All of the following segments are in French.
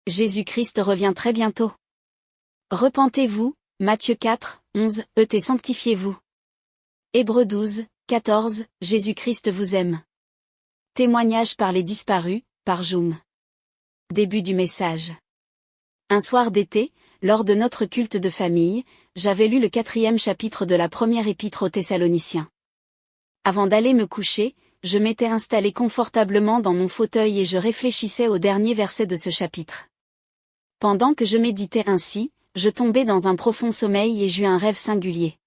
Jésus-Christ revient très bientôt. Repentez-vous, Matthieu 4, 11, et sanctifiez-vous. Hébreux 12, 14, Jésus-Christ vous aime. Témoignage par les disparus, par Joum. Début du message. Un soir d'été, lors de notre culte de famille, j'avais lu le 4e chapitre de la première épître aux Thessaloniciens. Avant d'aller me coucher, je m'étais installé confortablement dans mon fauteuil et je réfléchissais au dernier verset de ce chapitre. Pendant que je méditais ainsi, je tombai dans un profond sommeil et j'eus un rêve singulier.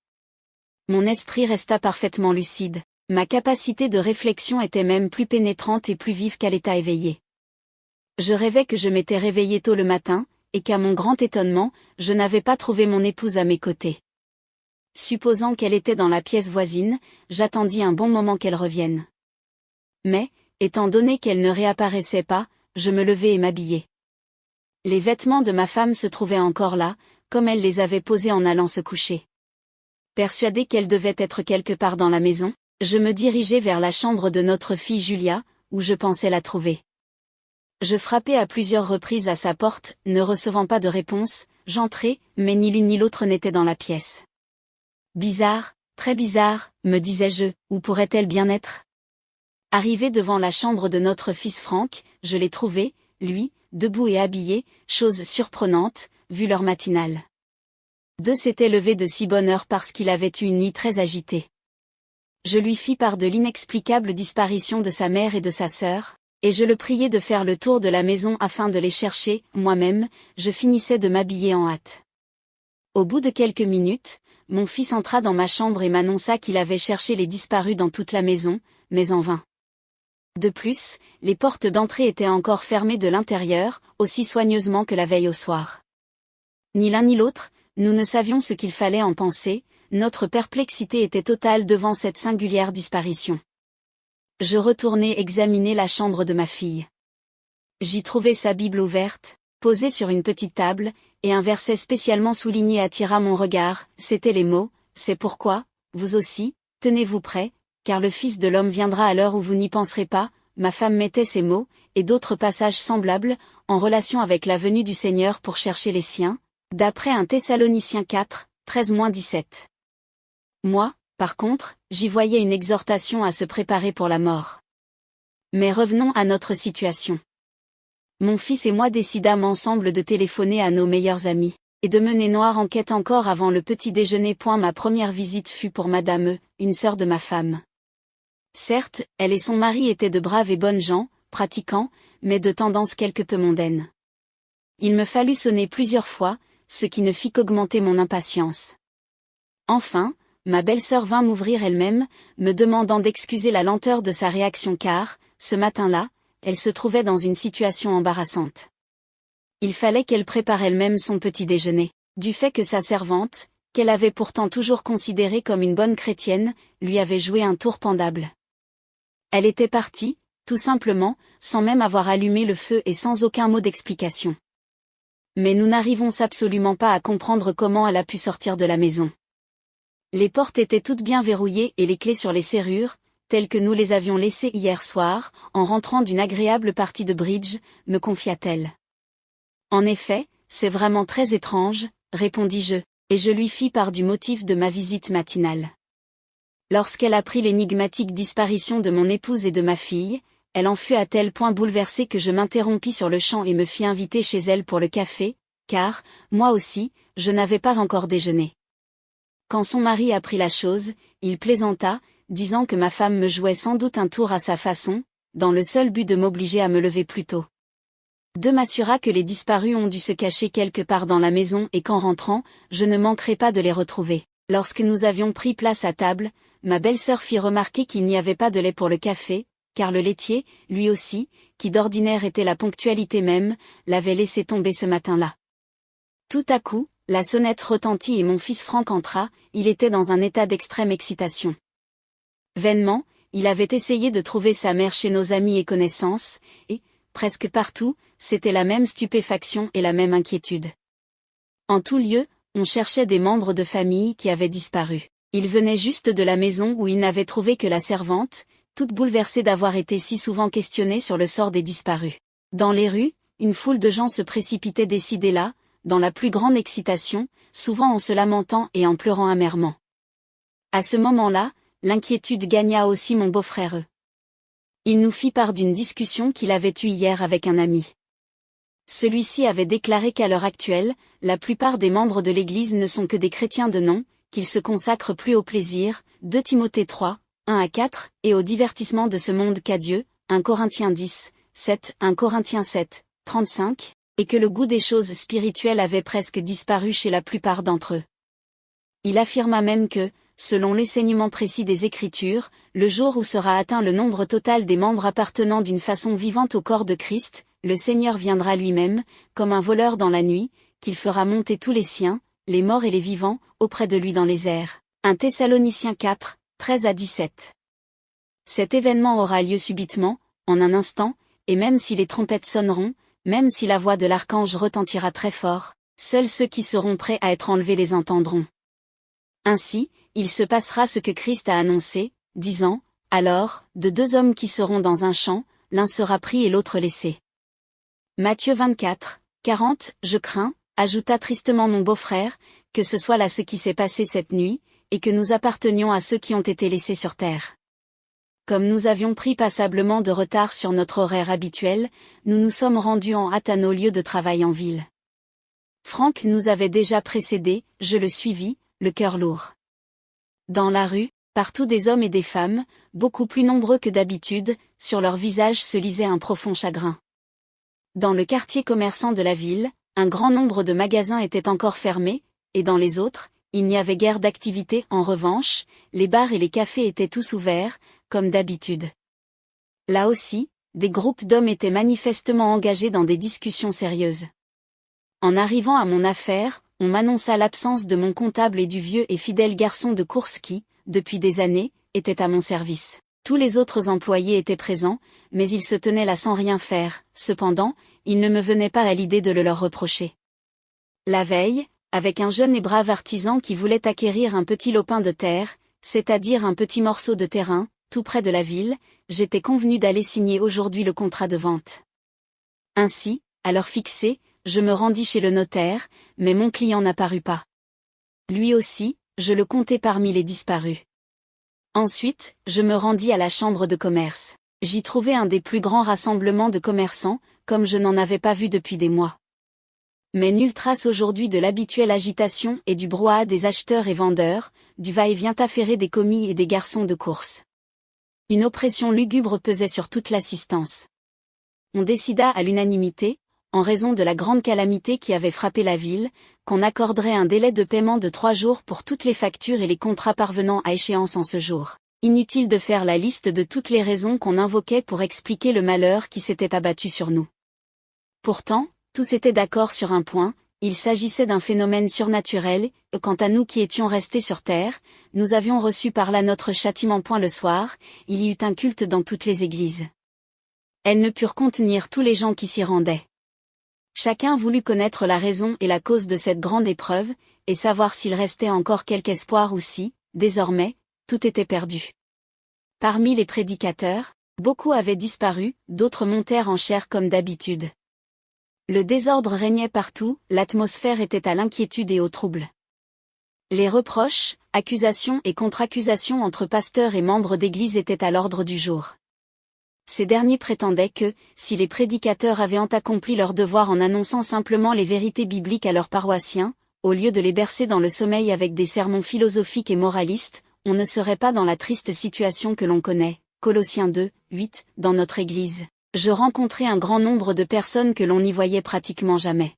Mon esprit resta parfaitement lucide, ma capacité de réflexion était même plus pénétrante et plus vive qu'à l'état éveillé. Je rêvais que je m'étais réveillé tôt le matin, et qu'à mon grand étonnement, je n'avais pas trouvé mon épouse à mes côtés. Supposant qu'elle était dans la pièce voisine, j'attendis un bon moment qu'elle revienne. Mais, étant donné qu'elle ne réapparaissait pas, je me levai et m'habillai. Les vêtements de ma femme se trouvaient encore là, comme elle les avait posés en allant se coucher. Persuadé qu'elle devait être quelque part dans la maison, je me dirigeai vers la chambre de notre fille Julia, où je pensais la trouver. Je frappai à plusieurs reprises à sa porte, ne recevant pas de réponse, j'entrai, mais ni l'une ni l'autre n'était dans la pièce. Bizarre, très bizarre, me disais-je, où pourrait-elle bien être? Arrivé devant la chambre de notre fils Franck, je l'ai trouvé, lui, debout et habillé, chose surprenante, vu l'heure matinale. Deux s'était levé de si bonne heure parce qu'il avait eu une nuit très agitée. Je lui fis part de l'inexplicable disparition de sa mère et de sa sœur, et je le priai de faire le tour de la maison afin de les chercher. Moi-même, je finissais de m'habiller en hâte. Au bout de quelques minutes, mon fils entra dans ma chambre et m'annonça qu'il avait cherché les disparus dans toute la maison, mais en vain. De plus, les portes d'entrée étaient encore fermées de l'intérieur, aussi soigneusement que la veille au soir. Ni l'un ni l'autre, nous ne savions ce qu'il fallait en penser, notre perplexité était totale devant cette singulière disparition. Je retournai examiner la chambre de ma fille. J'y trouvai sa Bible ouverte, posée sur une petite table, et un verset spécialement souligné attira mon regard, c'étaient les mots, « C'est pourquoi, vous aussi, tenez-vous prêts, car le Fils de l'homme viendra à l'heure où vous n'y penserez pas », ma femme mettait ces mots, et d'autres passages semblables, en relation avec la venue du Seigneur pour chercher les siens, d'après 1 Thessaloniciens 4, 13-17. Moi, par contre, j'y voyais une exhortation à se préparer pour la mort. Mais revenons à notre situation. Mon fils et moi décidâmes ensemble de téléphoner à nos meilleurs amis, et de mener noire enquête encore avant le petit déjeuner. Ma première visite fut pour Madame E, une sœur de ma femme. Certes, elle et son mari étaient de braves et bonnes gens, pratiquants, mais de tendance quelque peu mondaine. Il me fallut sonner plusieurs fois, ce qui ne fit qu'augmenter mon impatience. Enfin, ma belle-sœur vint m'ouvrir elle-même, me demandant d'excuser la lenteur de sa réaction car, ce matin-là, elle se trouvait dans une situation embarrassante. Il fallait qu'elle prépare elle-même son petit déjeuner, du fait que sa servante, qu'elle avait pourtant toujours considérée comme une bonne chrétienne, lui avait joué un tour pendable. Elle était partie, tout simplement, sans même avoir allumé le feu et sans aucun mot d'explication. Mais nous n'arrivons absolument pas à comprendre comment elle a pu sortir de la maison. Les portes étaient toutes bien verrouillées et les clés sur les serrures, telles que nous les avions laissées hier soir, en rentrant d'une agréable partie de bridge, me confia-t-elle. En effet, c'est vraiment très étrange, répondis-je, et je lui fis part du motif de ma visite matinale. Lorsqu'elle apprit l'énigmatique disparition de mon épouse et de ma fille, elle en fut à tel point bouleversée que je m'interrompis sur le champ et me fis inviter chez elle pour le café, car, moi aussi, je n'avais pas encore déjeuné. Quand son mari apprit la chose, il plaisanta, disant que ma femme me jouait sans doute un tour à sa façon, dans le seul but de m'obliger à me lever plus tôt. De m'assura que les disparus ont dû se cacher quelque part dans la maison et qu'en rentrant, je ne manquerai pas de les retrouver. Lorsque nous avions pris place à table, ma belle-sœur fit remarquer qu'il n'y avait pas de lait pour le café, car le laitier, lui aussi, qui d'ordinaire était la ponctualité même, l'avait laissé tomber ce matin-là. Tout à coup, la sonnette retentit et mon fils Franck entra, il était dans un état d'extrême excitation. Vainement, il avait essayé de trouver sa mère chez nos amis et connaissances, et, presque partout, c'était la même stupéfaction et la même inquiétude. En tout lieu, on cherchait des membres de famille qui avaient disparu. Ils venaient juste de la maison où ils n'avaient trouvé que la servante, toute bouleversée d'avoir été si souvent questionnée sur le sort des disparus. Dans les rues, une foule de gens se précipitait décider là, dans la plus grande excitation, souvent en se lamentant et en pleurant amèrement. À ce moment-là, l'inquiétude gagna aussi mon beau-frère. Il nous fit part d'une discussion qu'il avait eue hier avec un ami. Celui-ci avait déclaré qu'à l'heure actuelle, la plupart des membres de l'Église ne sont que des chrétiens de nom, qu'ils se consacrent plus au plaisir, 2 Timothée 3, 1-4, et au divertissement de ce monde qu'à Dieu, 1 Corinthiens 10, 7, 1 Corinthiens 7, 35, et que le goût des choses spirituelles avait presque disparu chez la plupart d'entre eux. Il affirma même que, selon l'enseignement précis des Écritures, le jour où sera atteint le nombre total des membres appartenant d'une façon vivante au corps de Christ, le Seigneur viendra lui-même, comme un voleur dans la nuit, qu'il fera monter tous les siens, les morts et les vivants, auprès de lui dans les airs. 1 Thessaloniciens 4, 13-17. Cet événement aura lieu subitement, en un instant, et même si les trompettes sonneront, même si la voix de l'archange retentira très fort, seuls ceux qui seront prêts à être enlevés les entendront. Ainsi, il se passera ce que Christ a annoncé, disant, « Alors, de 2 hommes qui seront dans un champ, l'un sera pris et l'autre laissé. » Matthieu 24, 40, je crains, ajouta tristement mon beau-frère, que ce soit là ce qui s'est passé cette nuit, et que nous appartenions à ceux qui ont été laissés sur terre. Comme nous avions pris passablement de retard sur notre horaire habituel, nous nous sommes rendus en hâte à nos lieux de travail en ville. Franck nous avait déjà précédés, je le suivis, le cœur lourd. Dans la rue, partout des hommes et des femmes, beaucoup plus nombreux que d'habitude, sur leurs visages se lisait un profond chagrin. Dans le quartier commerçant de la ville, un grand nombre de magasins étaient encore fermés, et dans les autres, il n'y avait guère d'activité. En revanche, les bars et les cafés étaient tous ouverts, comme d'habitude. Là aussi, des groupes d'hommes étaient manifestement engagés dans des discussions sérieuses. En arrivant à mon affaire, on m'annonça l'absence de mon comptable et du vieux et fidèle garçon de course qui, depuis des années, était à mon service. Tous les autres employés étaient présents, mais ils se tenaient là sans rien faire. Cependant, il ne me venait pas à l'idée de le leur reprocher. La veille, avec un jeune et brave artisan qui voulait acquérir un petit lopin de terre, c'est-à-dire un petit morceau de terrain, tout près de la ville, j'étais convenu d'aller signer aujourd'hui le contrat de vente. Ainsi, à l'heure fixée, je me rendis chez le notaire, mais mon client n'apparut pas. Lui aussi, je le comptais parmi les disparus. Ensuite, je me rendis à la chambre de commerce. J'y trouvai un des plus grands rassemblements de commerçants, comme je n'en avais pas vu depuis des mois. Mais nulle trace aujourd'hui de l'habituelle agitation et du brouhaha des acheteurs et vendeurs, du va-et-vient affairé des commis et des garçons de course. Une oppression lugubre pesait sur toute l'assistance. On décida à l'unanimité, en raison de la grande calamité qui avait frappé la ville, qu'on accorderait un délai de paiement de 3 jours pour toutes les factures et les contrats parvenant à échéance en ce jour. Inutile de faire la liste de toutes les raisons qu'on invoquait pour expliquer le malheur qui s'était abattu sur nous. Pourtant, tous étaient d'accord sur un point, il s'agissait d'un phénomène surnaturel, et quant à nous qui étions restés sur terre, nous avions reçu par là notre châtiment. Le soir, il y eut un culte dans toutes les églises. Elles ne purent contenir tous les gens qui s'y rendaient. Chacun voulut connaître la raison et la cause de cette grande épreuve, et savoir s'il restait encore quelque espoir ou si, désormais, tout était perdu. Parmi les prédicateurs, beaucoup avaient disparu, d'autres montèrent en chair comme d'habitude. Le désordre régnait partout, l'atmosphère était à l'inquiétude et au trouble. Les reproches, accusations et contre-accusations entre pasteurs et membres d'église étaient à l'ordre du jour. Ces derniers prétendaient que, si les prédicateurs avaient accompli leur devoir en annonçant simplement les vérités bibliques à leurs paroissiens, au lieu de les bercer dans le sommeil avec des sermons philosophiques et moralistes, on ne serait pas dans la triste situation que l'on connaît. Colossiens 2, 8, dans notre Église. Je rencontrai un grand nombre de personnes que l'on n'y voyait pratiquement jamais.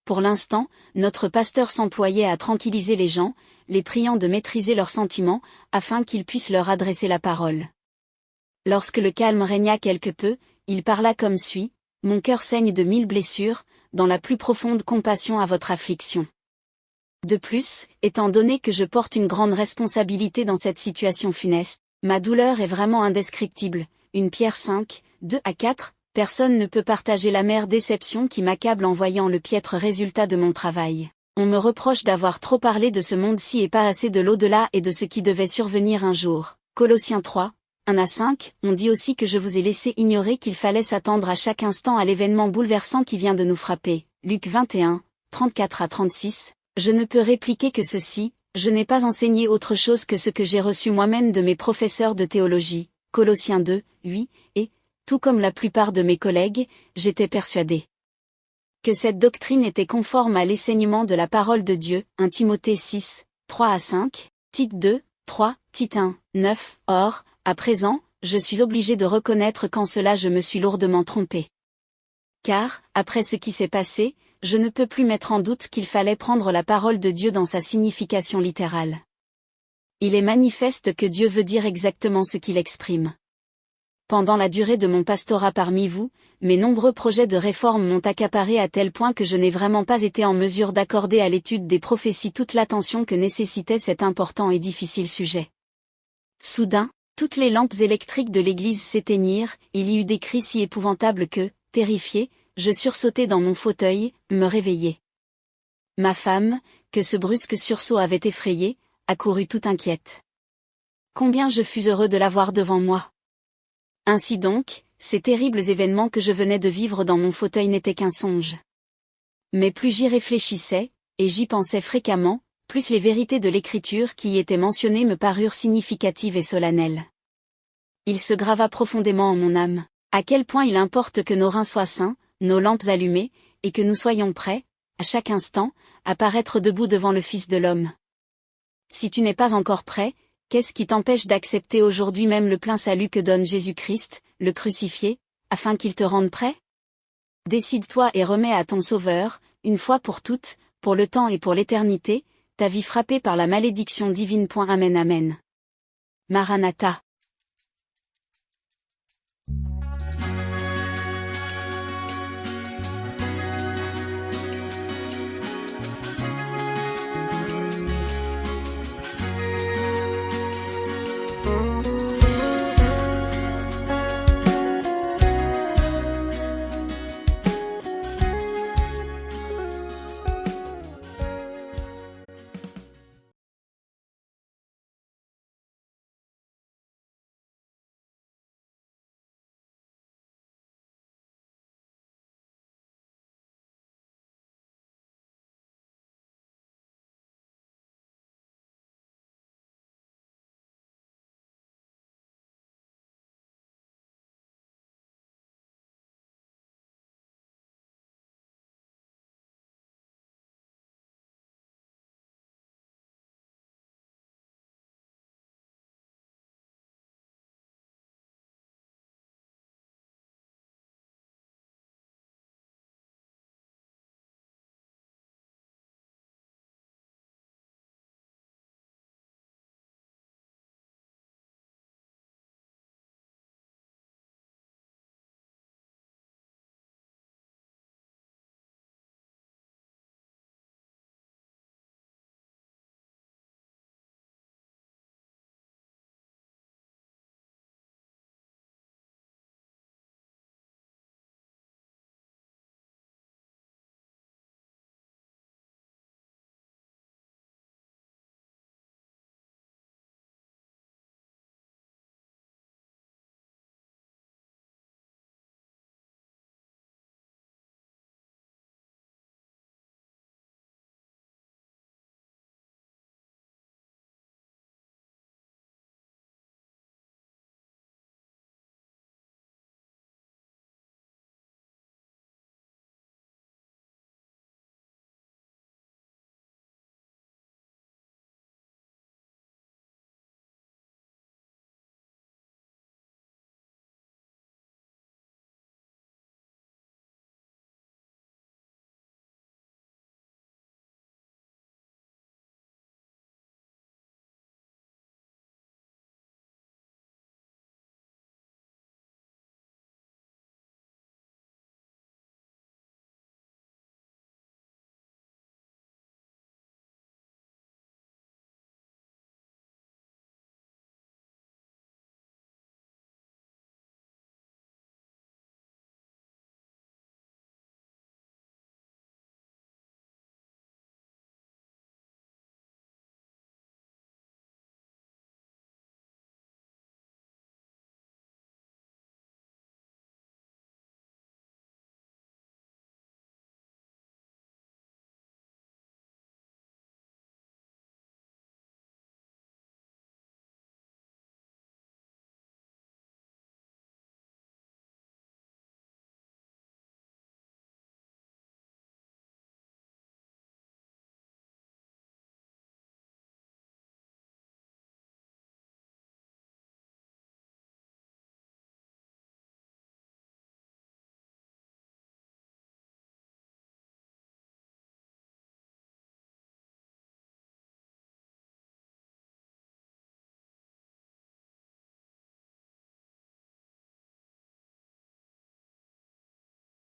Pour l'instant, notre pasteur s'employait à tranquilliser les gens, les priant de maîtriser leurs sentiments, afin qu'ils puissent leur adresser la parole. Lorsque le calme régna quelque peu, il parla comme suit, « Mon cœur saigne de 1000 blessures, dans la plus profonde compassion à votre affliction. De plus, étant donné que je porte une grande responsabilité dans cette situation funeste, ma douleur est vraiment indescriptible. » 1 Pierre 5, 2-4, personne ne peut partager l'amère déception qui m'accable en voyant le piètre résultat de mon travail. On me reproche d'avoir trop parlé de ce monde-ci et pas assez de l'au-delà et de ce qui devait survenir un jour. Colossiens 3, 1 à 5, on dit aussi que je vous ai laissé ignorer qu'il fallait s'attendre à chaque instant à l'événement bouleversant qui vient de nous frapper. Luc 21, 34 à 36. Je ne peux répliquer que ceci, je n'ai pas enseigné autre chose que ce que j'ai reçu moi-même de mes professeurs de théologie. Colossiens 2, 8, et, tout comme la plupart de mes collègues, j'étais persuadé que cette doctrine était conforme à l'enseignement de la parole de Dieu. 1 Timothée 6, 3 à 5, Tite 2, 3, Tite 1, 9. Or, à présent, je suis obligé de reconnaître qu'en cela je me suis lourdement trompé. Car, après ce qui s'est passé, je ne peux plus mettre en doute qu'il fallait prendre la parole de Dieu dans sa signification littérale. Il est manifeste que Dieu veut dire exactement ce qu'il exprime. Pendant la durée de mon pastorat parmi vous, mes nombreux projets de réforme m'ont accaparé à tel point que je n'ai vraiment pas été en mesure d'accorder à l'étude des prophéties toute l'attention que nécessitait cet important et difficile sujet. Soudain, toutes les lampes électriques de l'église s'éteignirent, il y eut des cris si épouvantables que, terrifié, je sursautai dans mon fauteuil, me réveillai. Ma femme, que ce brusque sursaut avait effrayée, accourut tout inquiète. Combien je fus heureux de la voir devant moi. Ainsi donc, ces terribles événements que je venais de vivre dans mon fauteuil n'étaient qu'un songe. Mais plus j'y réfléchissais, et j'y pensais fréquemment, plus les vérités de l'écriture qui y étaient mentionnées me parurent significatives et solennelles. Il se grava profondément en mon âme, à quel point il importe que nos reins soient sains, nos lampes allumées, et que nous soyons prêts, à chaque instant, à paraître debout devant le Fils de l'homme. Si tu n'es pas encore prêt, qu'est-ce qui t'empêche d'accepter aujourd'hui même le plein salut que donne Jésus-Christ, le crucifié, afin qu'il te rende prêt? Décide-toi et remets à ton Sauveur, une fois pour toutes, pour le temps et pour l'éternité, ta vie frappée par la malédiction divine. Amen. Amen. Maranatha.